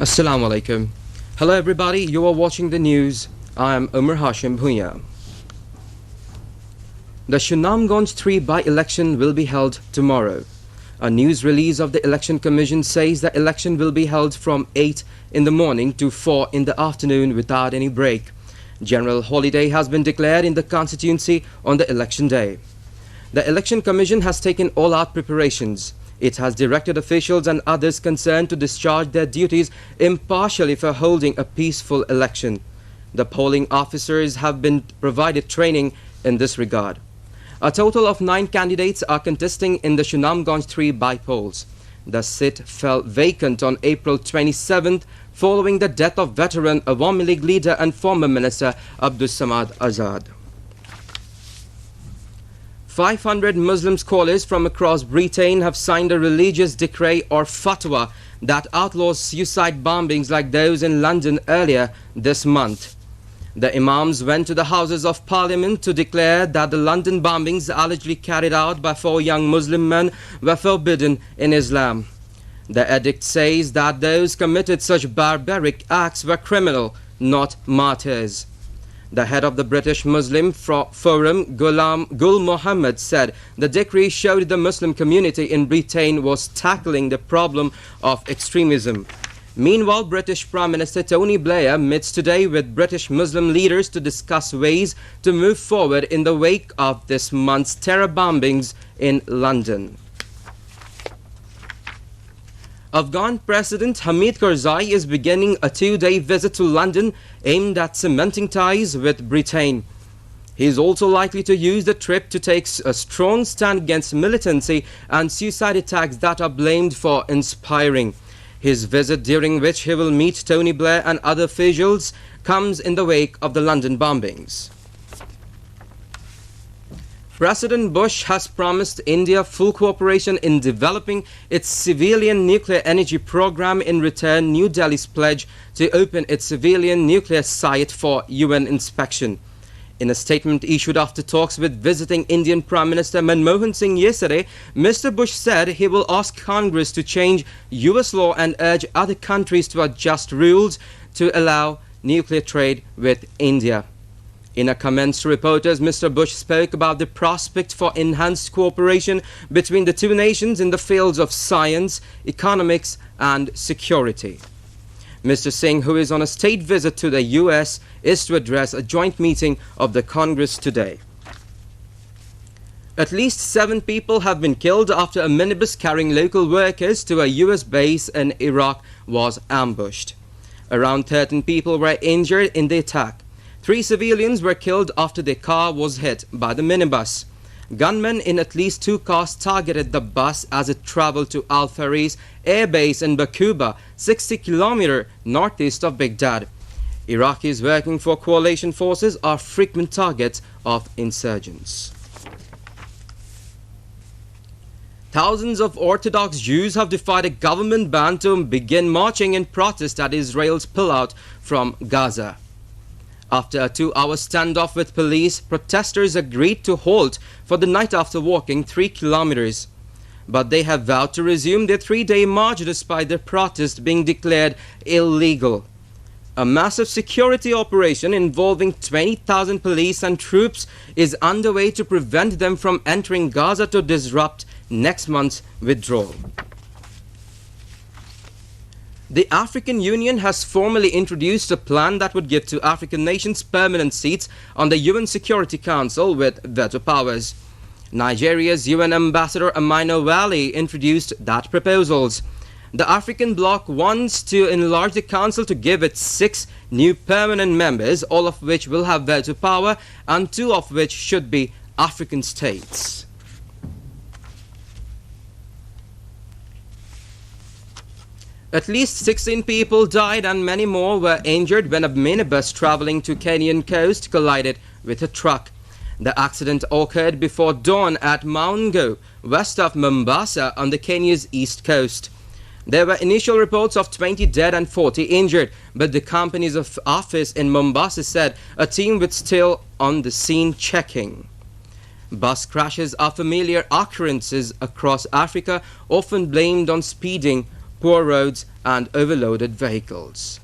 Assalamu alaikum. Hello everybody, you are watching the news. I am Hashem Bhuyian. The Sunamganj 3 by-election will be held tomorrow. A news release of the Election Commission says the election will be held from 8 in the morning to 4 in the afternoon without any break. General holiday has been declared in the constituency on the election day. The Election Commission has taken all-out preparations. It has directed officials and others concerned to discharge their duties impartially for holding a peaceful election. The polling officers have been provided training in this regard. A total of 9 candidates are contesting in the Sunamganj 3 by-polls. The seat fell vacant on April 27th following the death of veteran Awami League leader and former minister Abdul Samad Azad. 500 Muslim scholars from across Britain have signed a religious decree or fatwa that outlaws suicide bombings like those in London earlier this month. The Imams went to the Houses of Parliament to declare that the London bombings allegedly carried out by 4 young Muslim men were forbidden in Islam. The edict says that those committed such barbaric acts were criminal, not martyrs. The head of the British Muslim Forum, Gul Mohammed, said the decree showed the Muslim community in Britain was tackling the problem of extremism. Meanwhile, British Prime Minister Tony Blair meets today with British Muslim leaders to discuss ways to move forward in the wake of this month's terror bombings in London. Afghan President Hamid Karzai is beginning a 2-day visit to London aimed at cementing ties with Britain. He is also likely to use the trip to take a strong stand against militancy and suicide attacks that are blamed for inspiring. His visit, during which he will meet Tony Blair and other officials, comes in the wake of the London bombings. President Bush has promised India full cooperation in developing its civilian nuclear energy program. In return, New Delhi's pledge to open its civilian nuclear site for UN inspection. In a statement issued after talks with visiting Indian Prime Minister Manmohan Singh yesterday, Mr. Bush said he will ask Congress to change US law and urge other countries to adjust rules to allow nuclear trade with India. In a comments to reporters, Mr. Bush spoke about the prospect for enhanced cooperation between the two nations in the fields of science, economics and security. Mr. Singh, who is on a state visit to the US, is to address a joint meeting of the Congress today. At least 7 people have been killed after a minibus carrying local workers to a US base in Iraq was ambushed. Around 13 people were injured in the attack. 3 civilians were killed after their car was hit by the minibus. Gunmen in at least 2 cars targeted the bus as it traveled to Al Faris Air Base in Bakuba, 60 km northeast of Baghdad. Iraqis working for coalition forces are frequent targets of insurgents. Thousands of Orthodox Jews have defied a government ban to begin marching in protest at Israel's pullout from Gaza. After a 2-hour standoff with police, protesters agreed to halt for the night after walking 3 kilometers. But they have vowed to resume their 3-day march despite their protest being declared illegal. A massive security operation involving 20,000 police and troops is underway to prevent them from entering Gaza to disrupt next month's withdrawal. The African Union has formally introduced a plan that would give to African nations permanent seats on the UN Security Council with veto powers. Nigeria's UN ambassador Amino Wale introduced that proposals. The African bloc wants to enlarge the council to give it 6 new permanent members, all of which will have veto power and 2 of which should be African states. At least 16 people died and many more were injured when a minibus traveling to Kenyan coast collided with a truck. The accident occurred before dawn at Maungo, west of Mombasa on the Kenya's east coast. There were initial reports of 20 dead and 40 injured, but the company's office in Mombasa said a team was still on the scene checking. Bus crashes are familiar occurrences across Africa, often blamed on speeding poor roads and overloaded vehicles.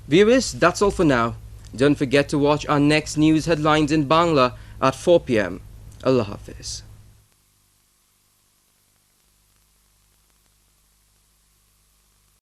Viewers, that's all for now. Don't forget to watch our next news headlines in Bangla at 4 p.m. Allah Hafiz.